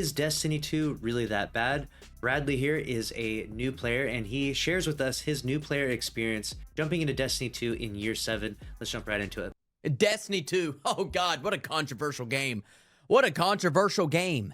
is Destiny 2 really that bad? Bradley here is a new player, and he shares with us his new player experience jumping into Destiny 2 in year 7. Let's jump right into it. Destiny 2. Oh God, what a controversial game. What a controversial game.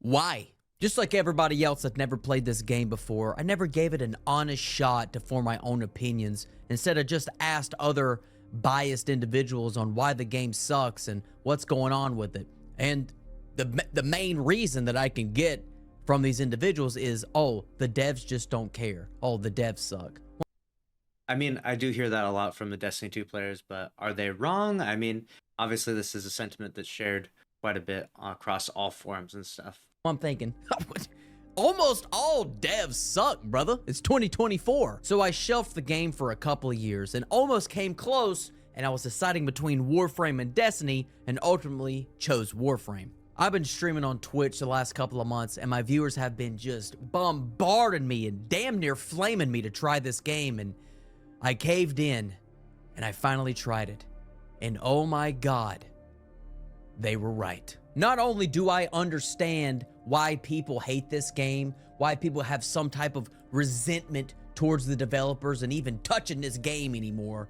Why? Just like everybody else that never played this game before, I never gave it an honest shot to form my own opinions. Instead, I just asked other biased individuals on why the game sucks and what's going on with it. And the main reason that I can get from these individuals is, oh, the devs just don't care. Oh, the devs suck. I mean, I do hear that a lot from the Destiny 2 players, but are they wrong? I mean, obviously this is a sentiment that's shared quite a bit across all forums and stuff. I'm thinking, almost all devs suck, brother. It's 2024. So I shelved the game for a couple of years and almost came close, and I was deciding between Warframe and Destiny, and ultimately chose Warframe. I've been streaming on Twitch the last couple of months, and my viewers have been just bombarding me and damn near flaming me to try this game, and I caved in, and I finally tried it. And oh my God, they were right. Not only do I understand why people hate this game, why people have some type of resentment towards the developers and even touching this game anymore,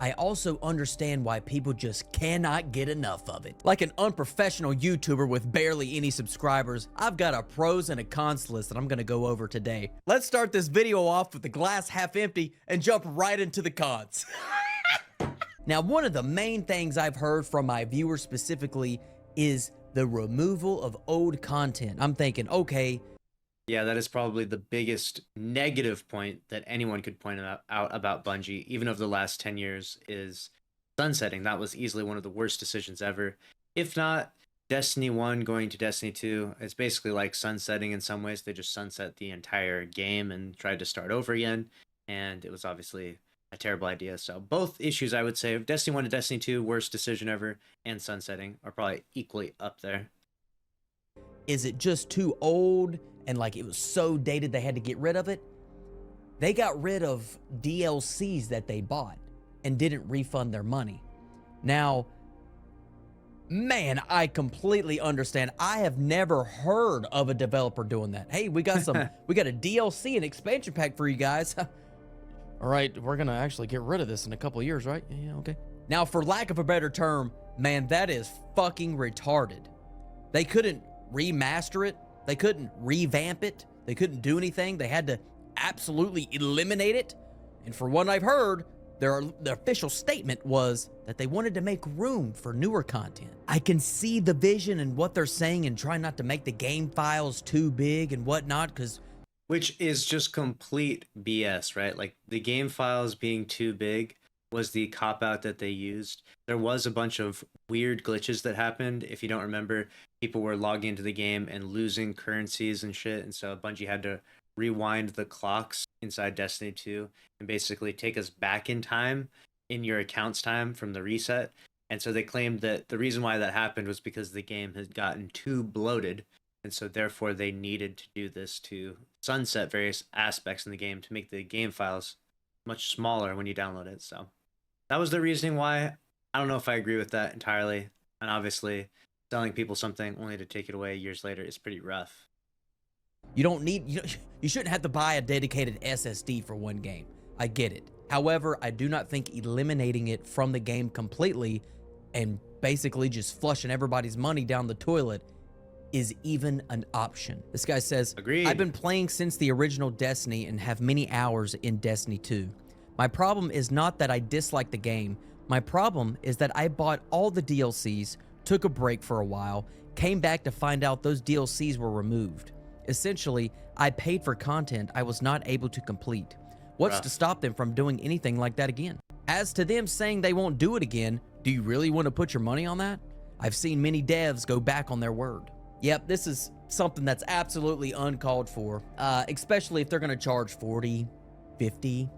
I also understand why people just cannot get enough of it. Like an unprofessional YouTuber with barely any subscribers, I've got a pros and a cons list that I'm gonna go over today. Let's start this video off with the glass half empty and jump right into the cons. Now, one of the main things I've heard from my viewers specifically is the removal of old content. I'm thinking, okay. Yeah, that is probably the biggest negative point that anyone could point out about Bungie, even over the last 10 years, is sunsetting. That was easily one of the worst decisions ever. If not Destiny 1 going to Destiny 2, it's basically like sunsetting in some ways. They just sunset the entire game and tried to start over again, and it was obviously a terrible idea. So both issues, I would say, Destiny 1 to Destiny 2, worst decision ever, and sunsetting are probably equally up there. Is it just too old and like it was so dated they had to get rid of it? They got rid of DLCs that they bought and didn't refund their money. Now, man, I completely understand. I have never heard of a developer doing that. Hey, we got we got a DLC and expansion pack for you guys. All right, we're gonna actually get rid of this in a couple of years, right? Yeah, okay. Now, for lack of a better term, man, that is fucking retarded. They couldn't remaster it. They couldn't revamp it. They couldn't do anything. They had to absolutely eliminate it. And for what I've heard, their official statement was that they wanted to make room for newer content. I can see the vision and what they're saying and try not to make the game files too big and whatnot, because which is just complete BS, right? Like, the game files being too big was the cop-out that they used. There was a bunch of weird glitches that happened. If you don't remember, people were logging into the game and losing currencies and shit, and so Bungie had to rewind the clocks inside Destiny 2 and basically take us back in time, in your account's time from the reset. And so they claimed that the reason why that happened was because the game had gotten too bloated, and so therefore they needed to do this to sunset various aspects in the game to make the game files much smaller when you download it. So that was the reasoning why. I don't know if I agree with that entirely. And obviously, selling people something only to take it away years later is pretty rough. You don't need, you shouldn't have to buy a dedicated SSD for one game. I get it. However, I do not think eliminating it from the game completely and basically just flushing everybody's money down the toilet is even an option. This guy says, agreed. I've been playing since the original Destiny and have many hours in Destiny 2. My problem is not that I dislike the game. My problem is that I bought all the DLCs, took a break for a while, came back to find out those DLCs were removed. Essentially, I paid for content I was not able to complete. What's to stop them from doing anything like that again? As to them saying they won't do it again, do you really want to put your money on that? I've seen many devs go back on their word. Yep, this is something that's absolutely uncalled for, especially if they're going to charge $40, $50,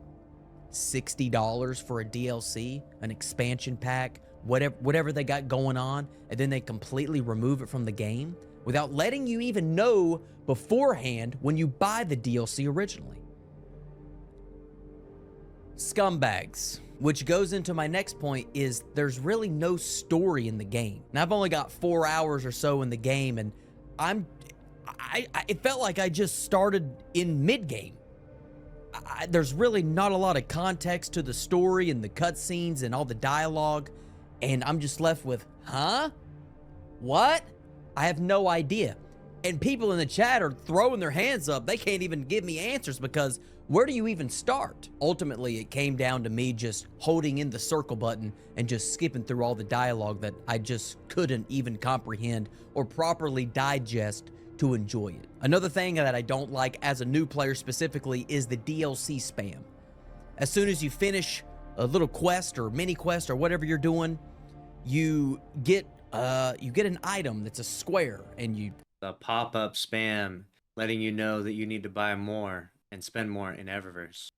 $60 for a DLC, an expansion pack, whatever they got going on, and then they completely remove it from the game without letting you even know beforehand when you buy the DLC originally. Scumbags. Which goes into my next point, is there's really no story in the game. And I've only got 4 hours or so in the game, and it felt like I just started in mid-game. There's really not a lot of context to the story and the cutscenes and all the dialogue, and I'm just left with, huh? What? I have no idea. And people in the chat are throwing their hands up. They can't even give me answers because where do you even start? Ultimately, it came down to me just holding in the circle button and just skipping through all the dialogue that I just couldn't even comprehend or properly digest to enjoy it. Another thing that I don't like as a new player specifically is the DLC spam. As soon as you finish a little quest or mini quest or whatever you're doing, you get an item that's a square, and the pop-up spam letting you know that you need to buy more and spend more in Eververse.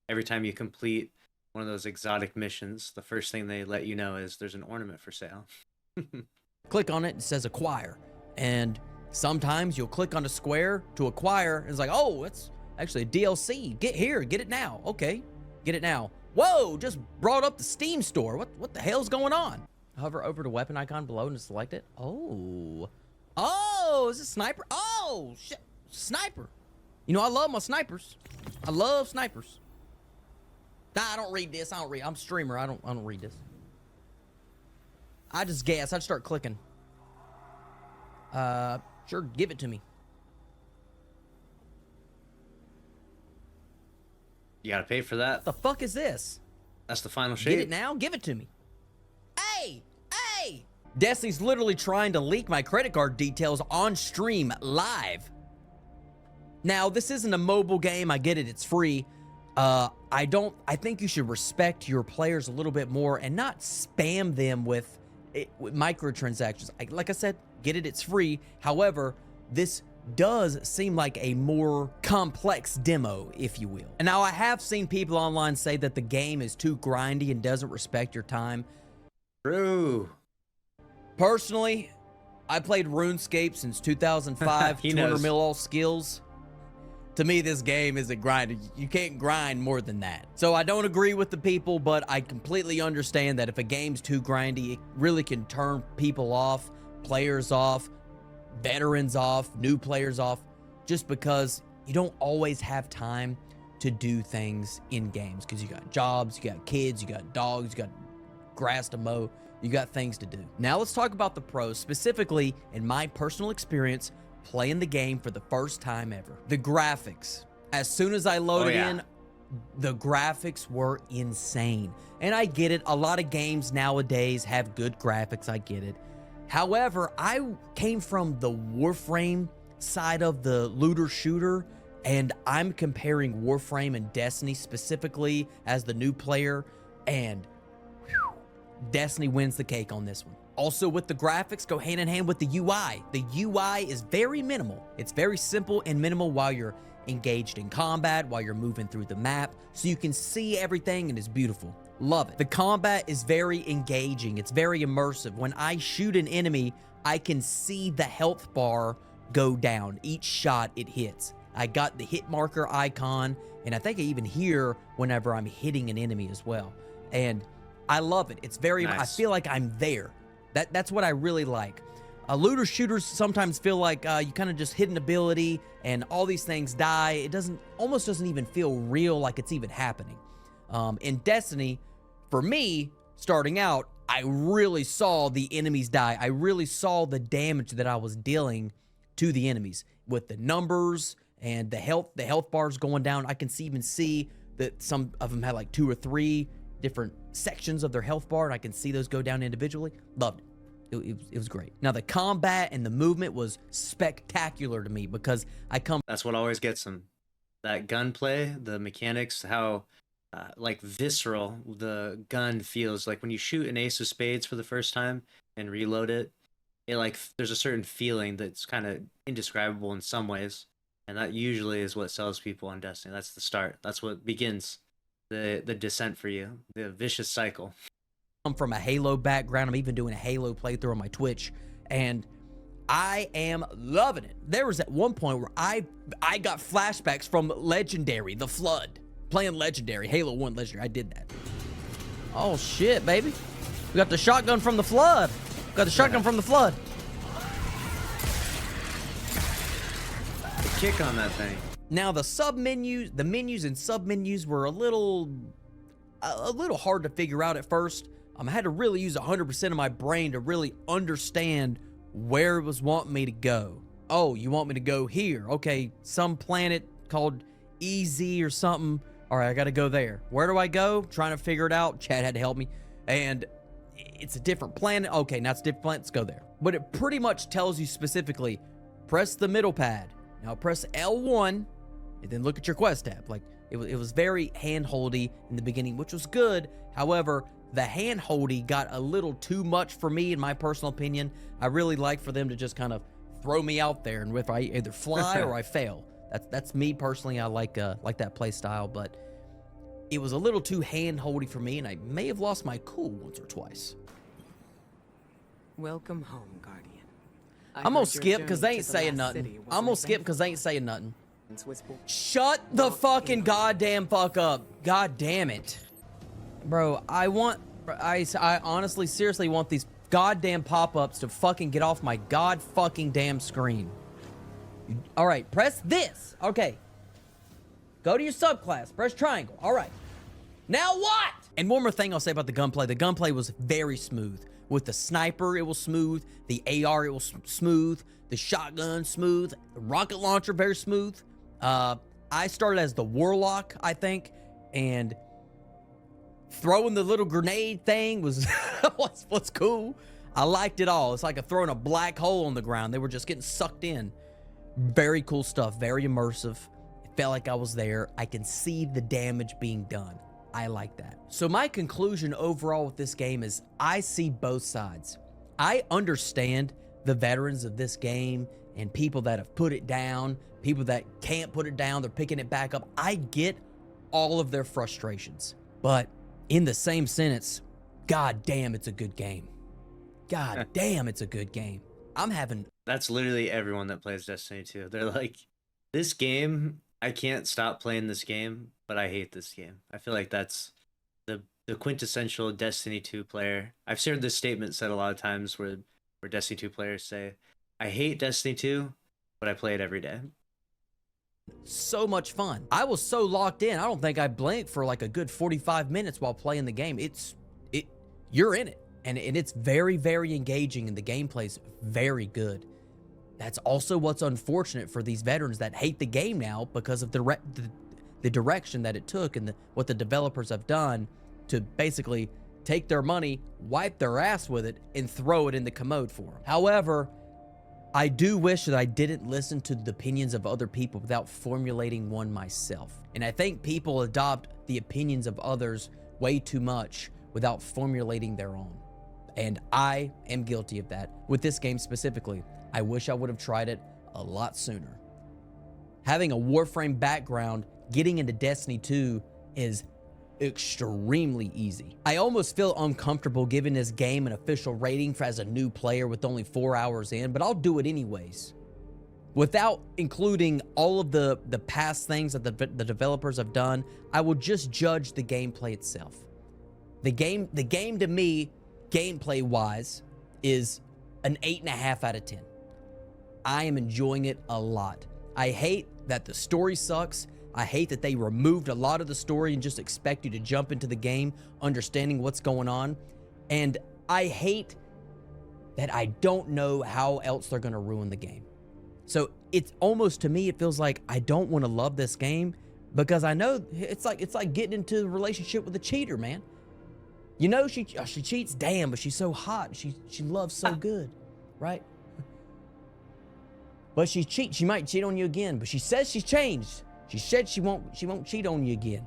Every time you complete one of those exotic missions, the first thing they let you know is there's an ornament for sale. click on it, it says acquire. And sometimes you'll click on a square to acquire, and it's like, oh, it's actually a DLC. Get it now. Okay, get it now. Whoa, just brought up the Steam store. What the hell's going on? Hover over the weapon icon below and select it. Oh, is it sniper? Oh, shit, sniper. You know, I love my snipers. I love snipers. Nah, I don't read this. I'm a streamer. I don't read this. I just guess. I just start clicking. Sure, give it to me. You gotta pay for that. The fuck is this? That's the final shape. Get it now? Give it to me. Hey! Destiny's literally trying to leak my credit card details on stream live. Now, this isn't a mobile game. I get it. It's free. I think you should respect your players a little bit more and not spam them with microtransactions. Like I said, get it. It's free. However, this does seem like a more complex demo, if you will. And now I have seen people online say that the game is too grindy and doesn't respect your time. True. Personally, I played RuneScape since 2005, 200 mil all skills. To me, this game isn't grinding. You can't grind more than that. So I don't agree with the people, but I completely understand that if a game's too grindy, it really can turn people off, players off, veterans off, new players off, just because you don't always have time to do things in games because you got jobs, you got kids, you got dogs, you got grass to mow, you got things to do. Now let's talk about the pros, specifically in my personal experience playing the game for the first time ever. The graphics. As soon as I loaded in, the graphics were insane. And I get it, a lot of games nowadays have good graphics, I get it. However, I came from the Warframe side of the looter shooter, and I'm comparing Warframe and Destiny specifically as the new player, and Destiny wins the cake on this one. Also, with the graphics, go hand in hand with the UI. The UI is very minimal. It's very simple and minimal while you're engaged in combat, while you're moving through the map, so you can see everything and it's beautiful. Love it. The combat is very engaging. It's very immersive. When I shoot an enemy, I can see the health bar go down each shot it hits. I got the hit marker icon, and I think I even hear whenever I'm hitting an enemy as well. And I love it. It's very, nice. I feel like I'm there. That's what I really like. Looter shooters sometimes feel like you kind of just hit an ability and all these things die. It almost doesn't even feel real, like it's even happening. In Destiny, for me, starting out, I really saw the enemies die. I really saw the damage that I was dealing to the enemies with the numbers and the health bars going down. I can even see that some of them had like 2 or 3 different sections of their health bar, and I can see those go down individually. Loved it. It was great. Now, the combat and the movement was spectacular to me because That's what always gets them. That gunplay, the mechanics, how like visceral the gun feels. Like when you shoot an ace of spades for the first time and reload it, there's a certain feeling that's kind of indescribable in some ways, and that usually is what sells people on Destiny. That's the start. That's what begins the descent for you, the vicious cycle. I'm from a Halo background. I'm even doing a Halo playthrough on my Twitch, and I am loving it. There was at one point where I got flashbacks from Legendary, The Flood, playing Legendary, Halo 1 Legendary. I did that. Oh shit, baby. We got the shotgun from The Flood. Got the shotgun from The Flood. kick on that thing. Now the menus and sub menus were a little hard to figure out at first. I had to really use 100% of my brain to really understand where it was wanting me to go. Oh, you want me to go here? Okay, some planet called EZ or something. All right, I got to go there. Where do I go? Trying to figure it out. Chad had to help me. And it's a different planet. Okay, now it's a different planet. Let's go there. But it pretty much tells you specifically, press the middle pad. Now press L1 and then look at your quest tab. Like it was very hand-holdy in the beginning, which was good. However, the hand-holdy got a little too much for me, in my personal opinion. I really like for them to just kind of throw me out there, and if I either fly or I fail. That's me personally. I like that play style, but it was a little too hand-holdy for me, and I may have lost my cool once or twice. Welcome home, Guardian. I'm gonna skip because they ain't saying nothing. I'm gonna skip because they ain't saying nothing. Shut the fucking goddamn fuck up. God damn it. Bro, I honestly, seriously want these goddamn pop-ups to fucking get off my god fucking damn screen. All right, press this. Okay. Go to your subclass. Press triangle. All right. Now what? And one more thing I'll say about the gunplay. The gunplay was very smooth. With the sniper, it was smooth. The AR, it was smooth. The shotgun, smooth. The rocket launcher, very smooth. I started as the warlock, I think, and throwing the little grenade thing was what's cool. I liked it all. It's like throwing a black hole on the ground. They were just getting sucked in. Very cool stuff. Very immersive. It felt like I was there. I can see the damage being done. I like that. So my conclusion overall with this game is I see both sides. I understand the veterans of this game and people that have put it down, people that can't put it down, they're picking it back up. I get all of their frustrations. But in the same sentence, god damn, it's a good game. God damn, it's a good game. That's literally everyone that plays Destiny 2. They're like, this game, I can't stop playing this game, but I hate this game. I feel like that's the quintessential Destiny 2 player. I've shared this statement said a lot of times where Destiny 2 players say, I hate Destiny 2, but I play it every day. So much fun. I was so locked in. I don't think I blinked for like a good 45 minutes while playing the game. You're in it. And it's very, very engaging, and the gameplay's very good. That's also what's unfortunate for these veterans that hate the game now because of the direction that it took and what the developers have done to basically take their money, wipe their ass with it, and throw it in the commode for them. However, I do wish that I didn't listen to the opinions of other people without formulating one myself. And I think people adopt the opinions of others way too much without formulating their own. And I am guilty of that. With this game specifically, I wish I would have tried it a lot sooner. Having a Warframe background, getting into Destiny 2 is extremely easy. I almost feel uncomfortable giving this game an official rating as a new player with only 4 hours in, but I'll do it anyways. Without including all of the past things that the developers have done, I will just judge the gameplay itself. The game to me, gameplay-wise, is an 8.5 out of 10. I am enjoying it a lot. I hate that the story sucks. I hate that they removed a lot of the story and just expect you to jump into the game understanding what's going on. And I hate that I don't know how else they're going to ruin the game. So it's almost, to me, it feels like I don't want to love this game because I know it's like getting into a relationship with a cheater, man. You know she cheats, damn, but she's so hot. She loves so good, right? But she might cheat on you again, but she says she's changed. She said she won't cheat on you again.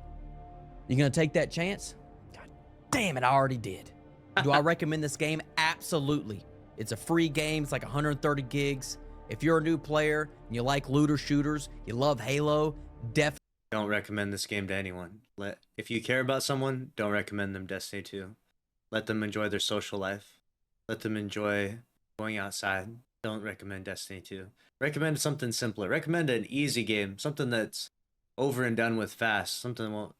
You gonna take that chance? God damn it, I already did. Do I recommend this game? Absolutely. It's a free game. It's like 130 gigs. If you're a new player and you like looter shooters, you love Halo, definitely Don't recommend this game to anyone. If you care about someone, don't recommend them Destiny 2. Let them enjoy their social life. Let them enjoy going outside. Don't recommend Destiny 2. Recommend something simpler. Recommend an easy game. Something that's over and done with fast. Something that won't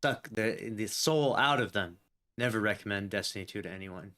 suck the soul out of them. Never recommend Destiny 2 to anyone.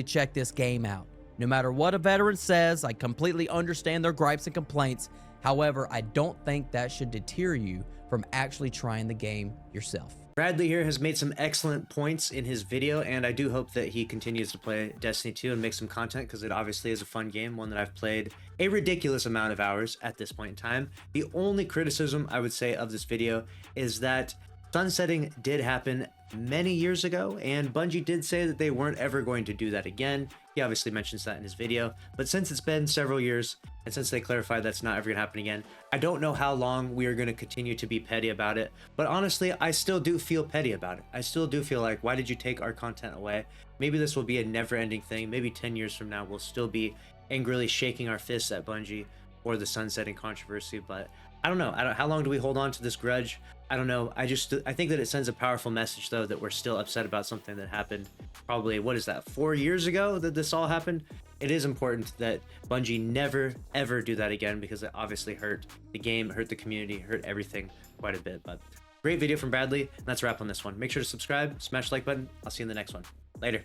check this game out. No matter what a veteran says, I completely understand their gripes and complaints. However, I don't think that should deter you from actually trying the game yourself. Bradley here has made some excellent points in his video, and I do hope that he continues to play Destiny 2 and make some content, because it obviously is a fun game, one that I've played a ridiculous amount of hours at this point in time. The only criticism I would say of this video is that sunsetting did happen many years ago, and Bungie did say that they weren't ever going to do that again. He obviously mentions that in his video, but since it's been several years, and since they clarified that's not ever gonna happen again, I don't know how long we are gonna continue to be petty about it, but honestly, I still do feel petty about it. I still do feel like, why did you take our content away? Maybe this will be a never-ending thing. Maybe 10 years from now, we'll still be angrily shaking our fists at Bungie or the sunsetting controversy, but I don't know. How long do we hold on to this grudge? I don't know. I think that it sends a powerful message, though, that we're still upset about something that happened probably, what is that, 4 years ago that this all happened? It is important that Bungie never, ever do that again, because it obviously hurt the game, hurt the community, hurt everything quite a bit. But great video from Bradley, and that's a wrap on this one. Make sure to subscribe, smash the like button. I'll see you in the next one.